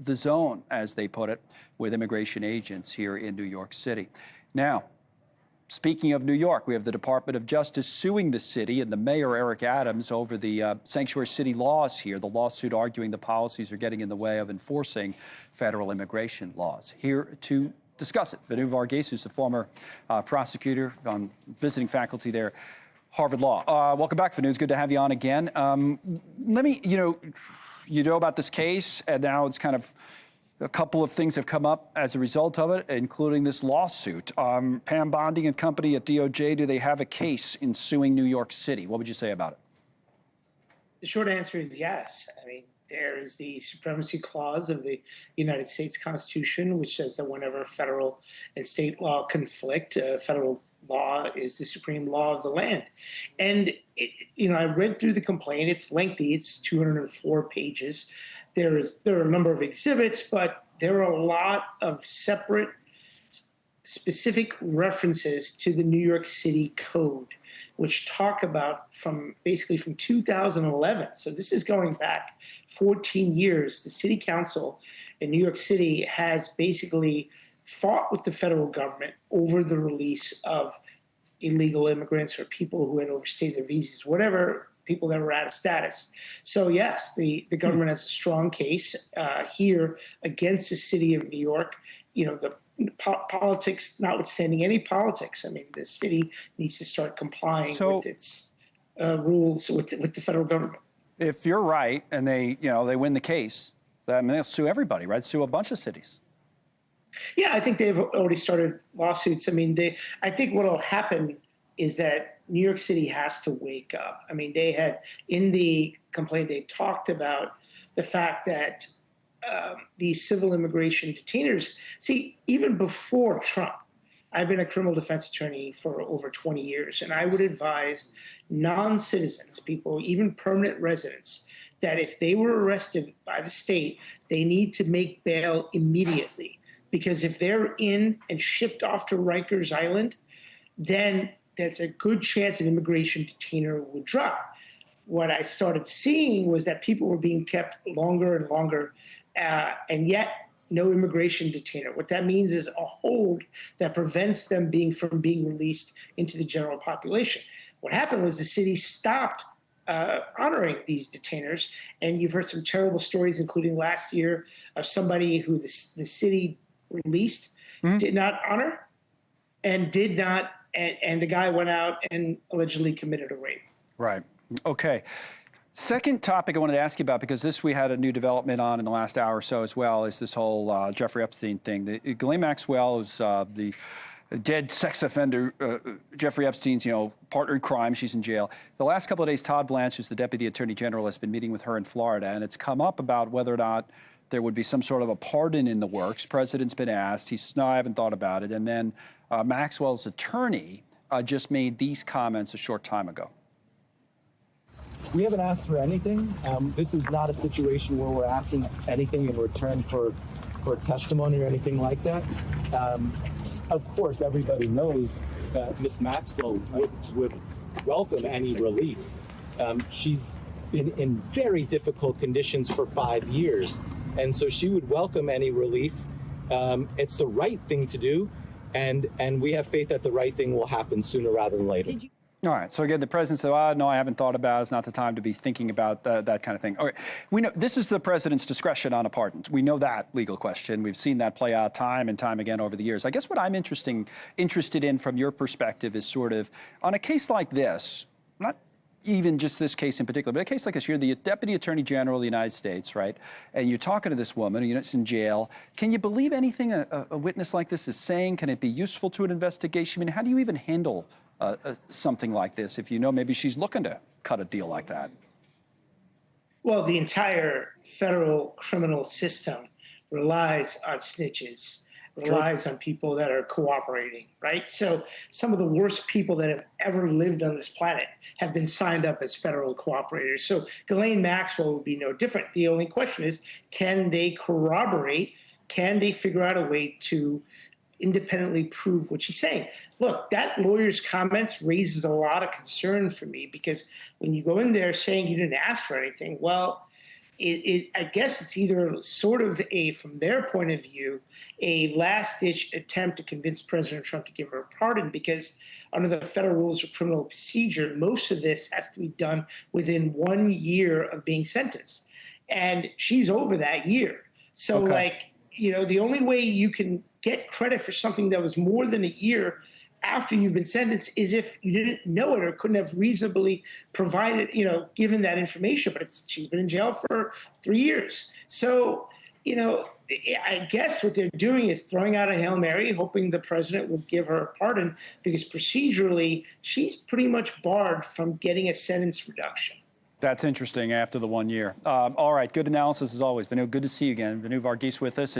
the zone, as they put it, with immigration agents here in New York City. Now, speaking of New York, we have the Department of Justice suing the city and the mayor, Eric Adams, over the sanctuary city laws here, the lawsuit arguing the policies are getting in the way of enforcing federal immigration laws. Here to discuss it, Vinoo, who's the former prosecutor on visiting faculty there, Harvard Law. Welcome back, Vinoo. It's good to have you on again. Let me, you know about this case, and now it's kind of a couple of things have come up as a result of it, including this lawsuit. Pam Bondi and company at DOJ, do they have a case in suing New York City? What would you say about it? The short answer is yes. I mean, there is the supremacy clause of the United States Constitution, which says that whenever federal and state law conflict, federal law is the supreme law of the land. And, I read through the complaint. It's lengthy. It's 204 pages. There are a number of exhibits, but there are a lot of separate, specific references to the New York City Code, which talk about basically from 2011. So this is going back 14 years. The city council in New York City has basically fought with the federal government over the release of illegal immigrants or people who had overstayed their visas, whatever, people that were out of status. So yes, the government has a strong case here against the city of New York. The politics, notwithstanding any politics, I mean, the city needs to start complying with its rules with the federal government. If you're right and they win the case, they'll sue everybody, right? Sue a bunch of cities. Yeah, I think they've already started lawsuits. I mean, I think what will happen is that New York City has to wake up. I mean, they had, in the complaint, they talked about the fact that these civil immigration detainers, see, even before Trump, I've been a criminal defense attorney for over 20 years, and I would advise non-citizens, people, even permanent residents, that if they were arrested by the state, they need to make bail immediately. Because if they're in and shipped off to Rikers Island, then there's a good chance an immigration detainer would drop. What I started seeing was that people were being kept longer and longer, and yet no immigration detainer. What that means is a hold that prevents them from being released into the general population. What happened was the city stopped honoring these detainers, and you've heard some terrible stories, including last year, of somebody who the city released, did not honor, and the guy went out and allegedly committed a rape. Right. Okay. Second topic I wanted to ask you about, because this we had a new development on in the last hour or so as well, is this whole Jeffrey Epstein thing. Ghislaine Maxwell is the dead sex offender, Jeffrey Epstein's, partner in crime. She's in jail. The last couple of days, Todd Blanche, who's the Deputy Attorney General, has been meeting with her in Florida, and it's come up about whether or not there would be some sort of a pardon in the works. President's been asked. He says, no, I haven't thought about it. And then Maxwell's attorney just made these comments a short time ago. We haven't asked for anything. This is not a situation where we're asking anything in return for testimony or anything like that. Of course, everybody knows that Ms. Maxwell would welcome any relief. She's been in very difficult conditions for 5 years, and so she would welcome any relief. It's the right thing to do, and we have faith that the right thing will happen sooner rather than later. All right. So again, the president said, no, I haven't thought about it. It's not the time to be thinking about that kind of thing. All right. We know this is the president's discretion on a pardon. We know that legal question. We've seen that play out time and time again over the years. I guess what I'm interested in from your perspective is sort of on a case like this, not even just this case in particular, but a case like this, you're the Deputy Attorney General of the United States, right? And you're talking to this woman, who's in jail. Can you believe anything a witness like this is saying? Can it be useful to an investigation? I mean, how do you even handle something like this if maybe she's looking to cut a deal like that? Well, the entire federal criminal system relies on snitches, relies on people that are cooperating, right? So some of the worst people that have ever lived on this planet have been signed up as federal cooperators. So Ghislaine Maxwell would be no different. The only question is, can they corroborate? Can they figure out a way to independently prove what she's saying? Look, that lawyer's comments raises a lot of concern for me, because when you go in there saying you didn't ask for anything, well, I guess it's either sort of from their point of view, a last-ditch attempt to convince President Trump to give her a pardon, because under the federal rules of criminal procedure, most of this has to be done within 1 year of being sentenced. And she's over that year. So, Okay. the only way you can get credit for something that was more than a year after you've been sentenced is if you didn't know it or couldn't have reasonably provided, given that information. But she's been in jail for 3 years. So, I guess what they're doing is throwing out a Hail Mary, hoping the president will give her a pardon, because procedurally, she's pretty much barred from getting a sentence reduction. That's interesting after the 1 year. All right, good analysis as always. Vinoo, good to see you again. Vinoo Varghese with us.